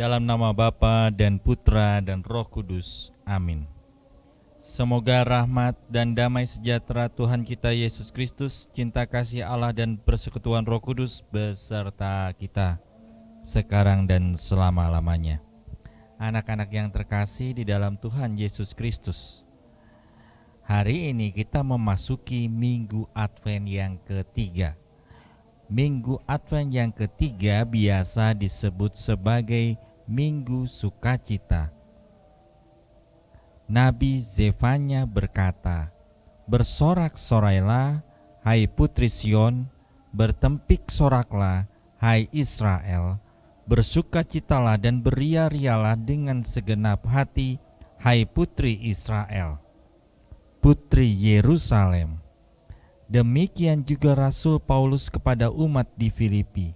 Dalam nama Bapa dan Putra dan Roh Kudus. Amin. Semoga rahmat dan damai sejahtera Tuhan kita Yesus Kristus, cinta kasih Allah dan persekutuan Roh Kudus beserta kita sekarang dan selama-lamanya. Anak-anak yang terkasih di dalam Tuhan Yesus Kristus, hari ini kita memasuki Minggu Advent yang ketiga. Minggu Advent yang ketiga biasa disebut sebagai Minggu Sukacita. Nabi Zefanya berkata, "Bersorak-sorailah, hai putri Sion, bertempik soraklah, hai Israel, bersukacitalah dan beria-rialah dengan segenap hati, hai putri Israel, putri Yerusalem." Demikian juga Rasul Paulus kepada umat di Filipi.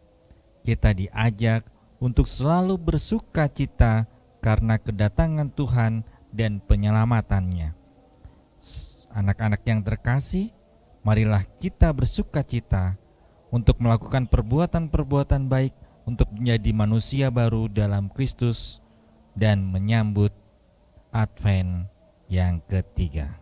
Kita diajak untuk selalu bersukacita karena kedatangan Tuhan dan penyelamatannya. Anak-anak yang terkasih, marilah kita bersukacita untuk melakukan perbuatan-perbuatan baik untuk menjadi manusia baru dalam Kristus dan menyambut Advent yang ketiga.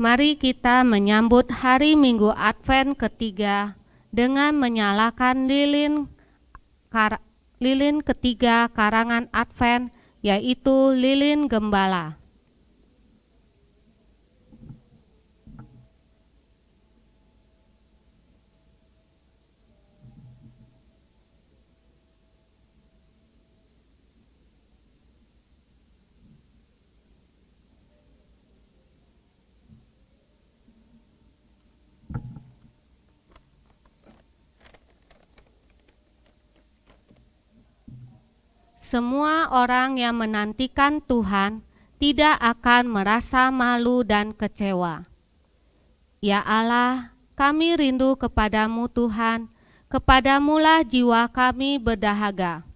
Mari kita menyambut hari Minggu Advent ketiga dengan menyalakan lilin ketiga karangan Advent, yaitu lilin gembala. Semua orang yang menantikan Tuhan tidak akan merasa malu dan kecewa. Ya Allah, kami rindu kepadamu Tuhan, kepadamulah jiwa kami berdahaga.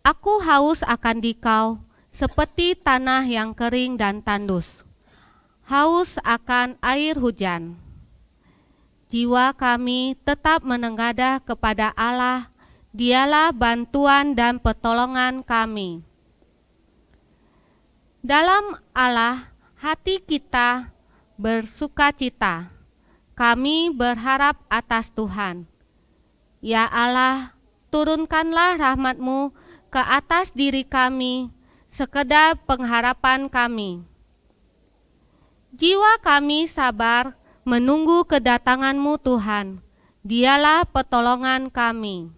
Aku haus akan Dikau seperti tanah yang kering dan tandus, haus akan air hujan. Jiwa kami tetap menengadah kepada Allah, Dialah bantuan dan pertolongan kami. Dalam Allah hati kita bersukacita. Kami berharap atas Tuhan. Ya Allah, turunkanlah rahmat-Mu ke atas diri kami, sekedar pengharapan kami. Jiwa kami sabar menunggu kedatangan-Mu Tuhan. Dialah pertolongan kami.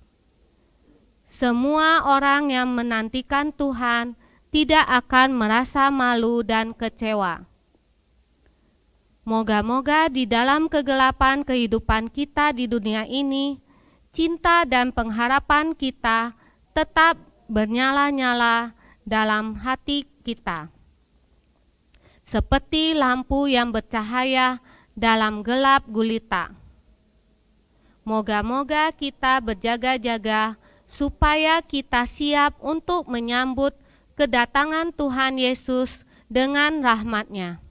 Semua orang yang menantikan Tuhan tidak akan merasa malu dan kecewa. Moga-moga di dalam kegelapan kehidupan kita di dunia ini, cinta dan pengharapan kita tetap bernyala-nyala dalam hati kita. Seperti lampu yang bercahaya dalam gelap gulita. Moga-moga kita berjaga-jaga supaya kita siap untuk menyambut kedatangan Tuhan Yesus dengan rahmat-Nya.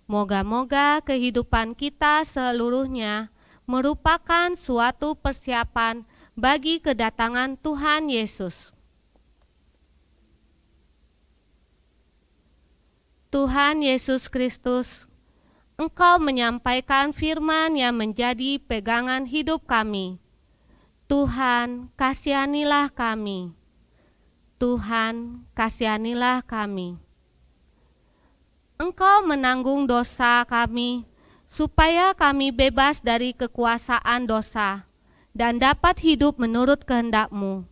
Moga-moga kehidupan kita seluruhnya merupakan suatu persiapan bagi kedatangan Tuhan Yesus. Tuhan Yesus Kristus, Engkau menyampaikan firman yang menjadi pegangan hidup kami. Tuhan, kasihanilah kami. Tuhan, kasihanilah kami. Engkau menanggung dosa kami, supaya kami bebas dari kekuasaan dosa dan dapat hidup menurut kehendak-Mu.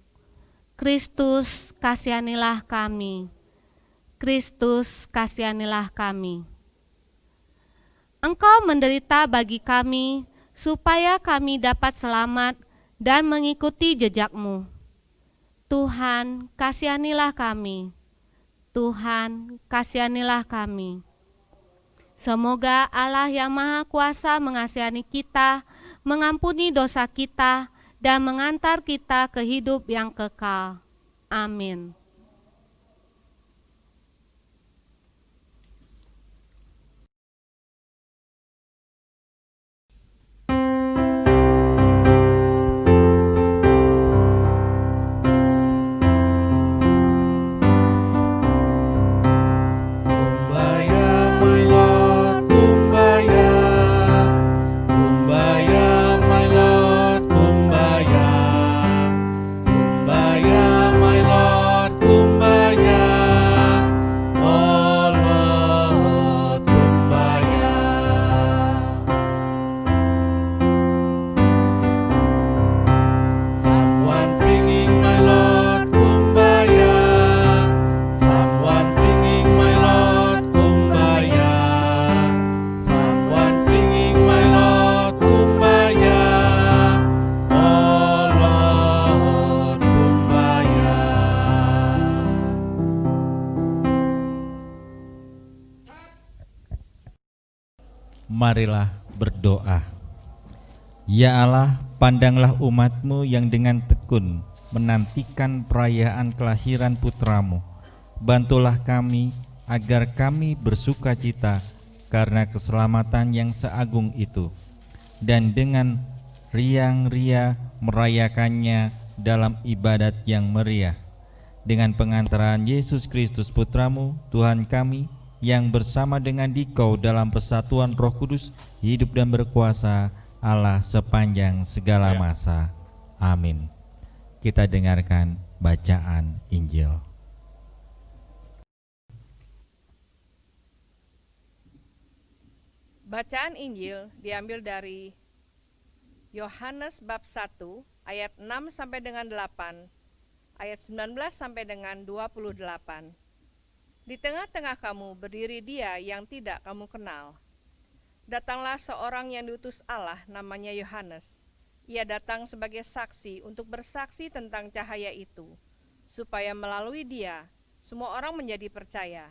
Kristus, kasihanilah kami. Kristus, kasihanilah kami. Engkau menderita bagi kami, supaya kami dapat selamat dan mengikuti jejak-Mu. Tuhan, kasihanilah kami. Tuhan, kasihanilah kami. Semoga Allah yang Maha Kuasa mengasihani kita, mengampuni dosa kita, dan mengantar kita ke hidup yang kekal. Amin. Marilah berdoa. Ya Allah, pandanglah umat-Mu yang dengan tekun menantikan perayaan kelahiran putra-Mu. Bantulah kami agar kami bersuka cita karena keselamatan yang seagung itu, dan dengan riang-ria merayakannya dalam ibadat yang meriah. Dengan pengantaran Yesus Kristus Putra-Mu, Tuhan kami, yang bersama dengan Dikau dalam persatuan Roh Kudus, hidup dan berkuasa Allah sepanjang segala masa. Amin. Kita dengarkan bacaan Injil. Bacaan Injil diambil dari Yohanes bab 1 ayat 6 sampai dengan 8, ayat 19 sampai dengan 28. Di tengah-tengah kamu berdiri Dia yang tidak kamu kenal. Datanglah seorang yang diutus Allah, namanya Yohanes. Ia datang sebagai saksi untuk bersaksi tentang cahaya itu, supaya melalui Dia semua orang menjadi percaya.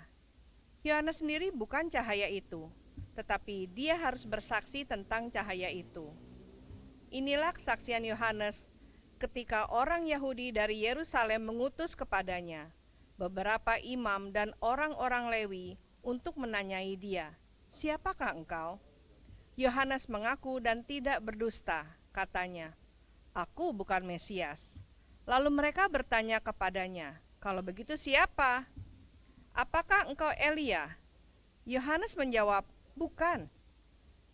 Yohanes sendiri bukan cahaya itu, tetapi dia harus bersaksi tentang cahaya itu. Inilah kesaksian Yohanes ketika orang Yahudi dari Yerusalem mengutus kepadanya beberapa imam dan orang-orang Lewi untuk menanyai dia, "Siapakah engkau?" Yohanes mengaku dan tidak berdusta, katanya, "Aku bukan Mesias." Lalu mereka bertanya kepadanya, "Kalau begitu siapa? Apakah engkau Elia?" Yohanes menjawab, "Bukan."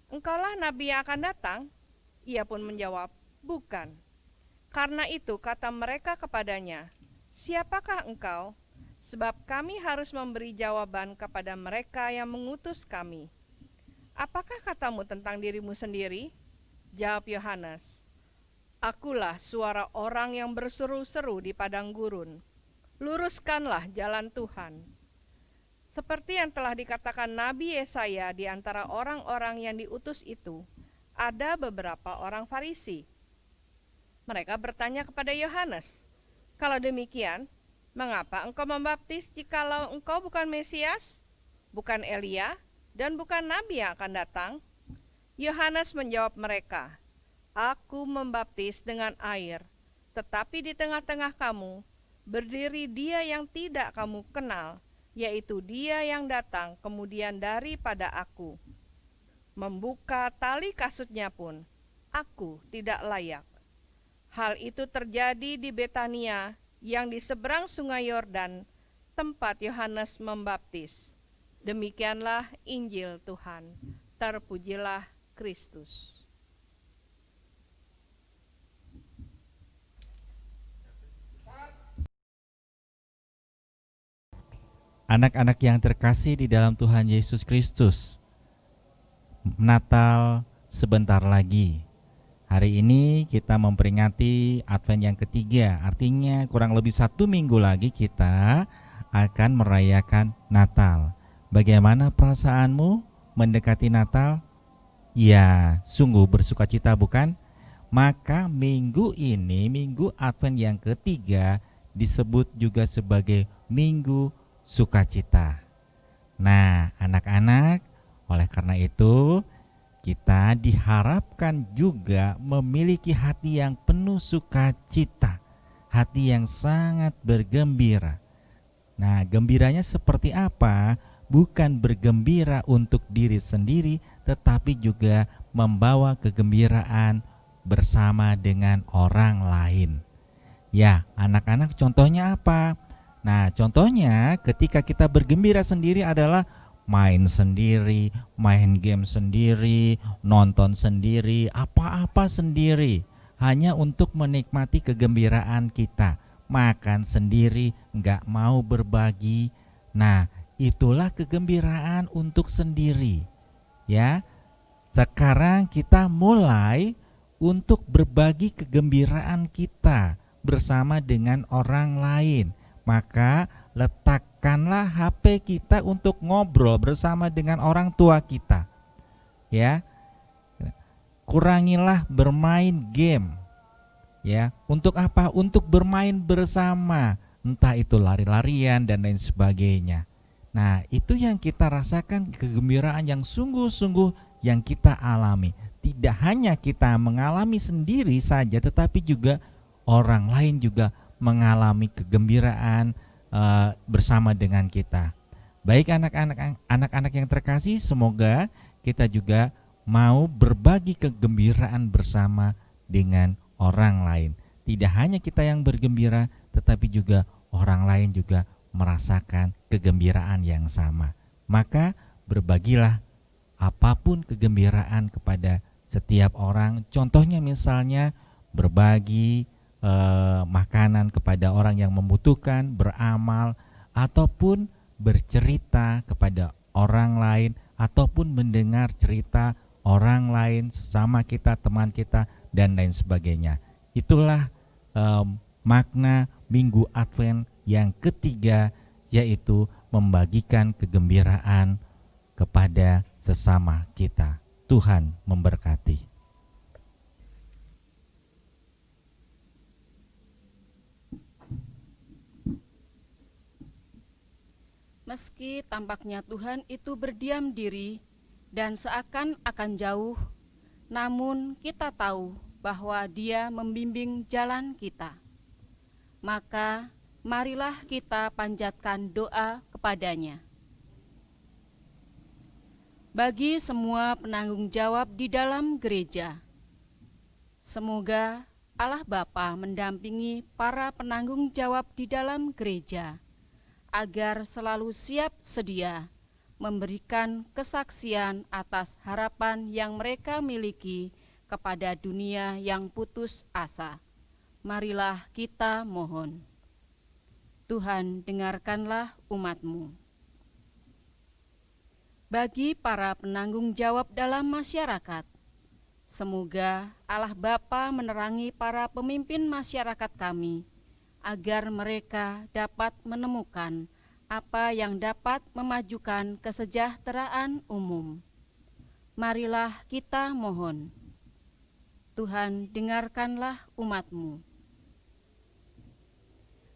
"Engkaulah nabi yang akan datang?" Ia pun menjawab, "Bukan." Karena itu kata mereka kepadanya, "Siapakah engkau? Sebab kami harus memberi jawaban kepada mereka yang mengutus kami." "Apakah katamu tentang dirimu sendiri?" Jawab Yohanes, "Akulah suara orang yang berseru-seru di padang gurun, luruskanlah jalan Tuhan." Seperti yang telah dikatakan Nabi Yesaya, di antara orang-orang yang diutus itu, ada beberapa orang Farisi. Mereka bertanya kepada Yohanes, "Kalau demikian, mengapa engkau membaptis jikalau engkau bukan Mesias, bukan Elia, dan bukan Nabi yang akan datang?" Yohanes menjawab mereka, "Aku membaptis dengan air, tetapi di tengah-tengah kamu berdiri Dia yang tidak kamu kenal, yaitu Dia yang datang kemudian daripada aku. Membuka tali kasutnya pun aku tidak layak." Hal itu terjadi di Betania yang di seberang sungai Yordan, tempat Yohanes membaptis. Demikianlah Injil Tuhan. Terpujilah Kristus. Anak-anak yang terkasih di dalam Tuhan Yesus Kristus, Natal sebentar lagi. Hari ini kita memperingati Advent yang ketiga, artinya kurang lebih 1 minggu lagi kita akan merayakan Natal. Bagaimana perasaanmu mendekati Natal? Ya, sungguh bersukacita bukan? Maka minggu ini, minggu Advent yang ketiga, disebut juga sebagai Minggu Sukacita. Nah, anak-anak, oleh karena itu kita diharapkan juga memiliki hati yang penuh sukacita, hati yang sangat bergembira. Nah, gembiranya seperti apa? Bukan bergembira untuk diri sendiri, tetapi juga membawa kegembiraan bersama dengan orang lain. Ya, anak-anak, contohnya apa? Nah, contohnya ketika kita bergembira sendiri adalah main sendiri, main game sendiri, nonton sendiri, apa-apa sendiri, hanya untuk menikmati kegembiraan kita. Makan sendiri, nggak mau berbagi. Nah, itulah kegembiraan untuk sendiri. Ya, sekarang kita mulai untuk berbagi kegembiraan kita bersama dengan orang lain. Maka letakkanlah HP kita untuk ngobrol bersama dengan orang tua kita. Ya. Kurangilah bermain game. Ya, untuk apa? Untuk bermain bersama, entah itu lari-larian dan lain sebagainya. Nah, itu yang kita rasakan, kegembiraan yang sungguh-sungguh yang kita alami. Tidak hanya kita mengalami sendiri saja, tetapi juga orang lain juga mengalami kegembiraan bersama dengan kita. Baik anak-anak yang terkasih, semoga kita juga mau berbagi kegembiraan bersama dengan orang lain. Tidak hanya kita yang bergembira, tetapi juga orang lain juga merasakan kegembiraan yang sama. Maka berbagilah apapun kegembiraan kepada setiap orang. Contohnya misalnya berbagi makanan kepada orang yang membutuhkan, beramal, ataupun bercerita kepada orang lain, ataupun mendengar cerita orang lain, sesama kita, teman kita, dan lain sebagainya. Itulah makna Minggu Advent yang ketiga, yaitu membagikan kegembiraan kepada sesama kita. Tuhan memberkati. Meski tampaknya Tuhan itu berdiam diri dan seakan-akan jauh, namun kita tahu bahwa Dia membimbing jalan kita. Maka marilah kita panjatkan doa kepadanya. Bagi semua penanggung jawab di dalam gereja, semoga Allah Bapa mendampingi para penanggung jawab di dalam gereja, agar selalu siap sedia memberikan kesaksian atas harapan yang mereka miliki kepada dunia yang putus asa. Marilah kita mohon. Tuhan, dengarkanlah umat-Mu. Bagi para penanggung jawab dalam masyarakat, semoga Allah Bapa menerangi para pemimpin masyarakat kami, agar mereka dapat menemukan apa yang dapat memajukan kesejahteraan umum. Marilah kita mohon. Tuhan, dengarkanlah umat-Mu.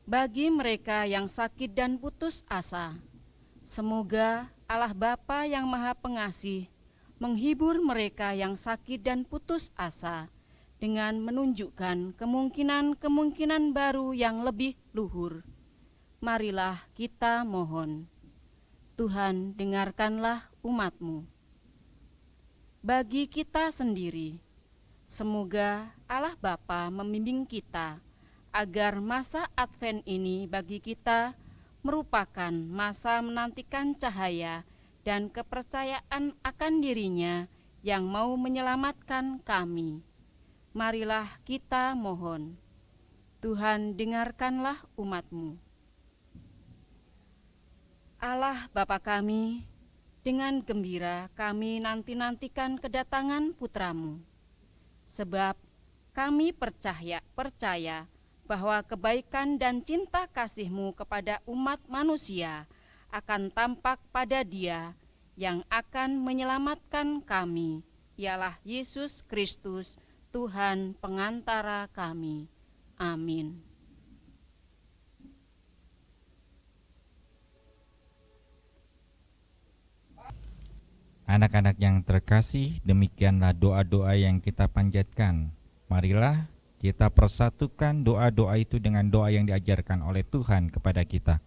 Bagi mereka yang sakit dan putus asa, semoga Allah Bapa yang Maha Pengasih menghibur mereka yang sakit dan putus asa dengan menunjukkan kemungkinan-kemungkinan baru yang lebih luhur. Marilah kita mohon. Tuhan, dengarkanlah umat-Mu. Bagi kita sendiri, semoga Allah Bapa membimbing kita agar masa Advent ini bagi kita merupakan masa menantikan cahaya dan kepercayaan akan dirinya yang mau menyelamatkan kami. Marilah kita mohon. Tuhan, dengarkanlah umat-Mu. Allah Bapa kami, dengan gembira kami nanti-nantikan kedatangan Putra-Mu. Sebab kami percaya bahwa kebaikan dan cinta kasih-Mu kepada umat manusia akan tampak pada Dia yang akan menyelamatkan kami, ialah Yesus Kristus, Tuhan pengantara kami. Amin. Anak-anak yang terkasih, demikianlah doa-doa yang kita panjatkan. Marilah kita persatukan doa-doa itu dengan doa yang diajarkan oleh Tuhan kepada kita.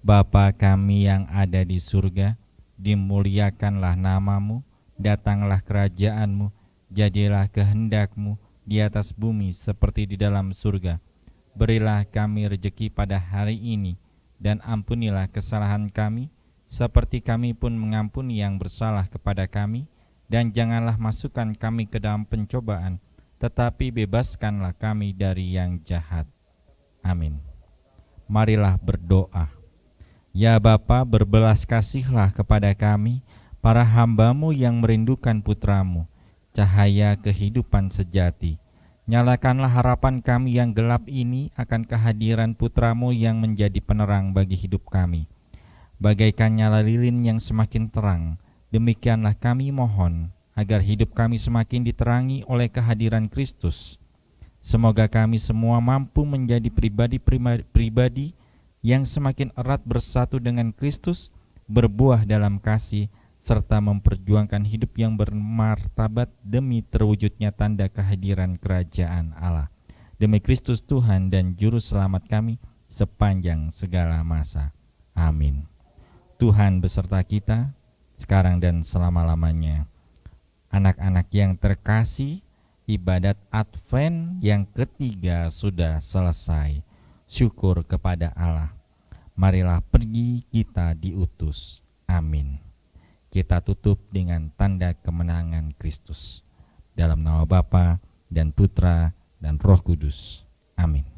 Bapa kami yang ada di surga, dimuliakanlah nama-Mu, datanglah kerajaan-Mu, jadilah kehendak-Mu di atas bumi seperti di dalam surga. Berilah kami rejeki pada hari ini, dan ampunilah kesalahan kami, seperti kami pun mengampuni yang bersalah kepada kami, dan janganlah masukkan kami ke dalam pencobaan, tetapi bebaskanlah kami dari yang jahat. Amin. Marilah berdoa. Ya Bapa, berbelas kasihlah kepada kami, para hamba-Mu yang merindukan Putra-Mu, cahaya kehidupan sejati. Nyalakanlah harapan kami yang gelap ini akan kehadiran Putra-Mu yang menjadi penerang bagi hidup kami. Bagaikan nyala lilin yang semakin terang, demikianlah kami mohon, agar hidup kami semakin diterangi oleh kehadiran Kristus. Semoga kami semua mampu menjadi pribadi yang semakin erat bersatu dengan Kristus, berbuah dalam kasih, serta memperjuangkan hidup yang bermartabat demi terwujudnya tanda kehadiran kerajaan Allah. Demi Kristus Tuhan dan Juru Selamat kami sepanjang segala masa. Amin. Tuhan beserta kita, sekarang dan selama-lamanya. Anak-anak yang terkasih, ibadat Advent yang ketiga sudah selesai. Syukur kepada Allah. Marilah pergi, kita diutus. Amin. Kita tutup dengan tanda kemenangan Kristus. Dalam nama Bapa dan Putra dan Roh Kudus. Amin.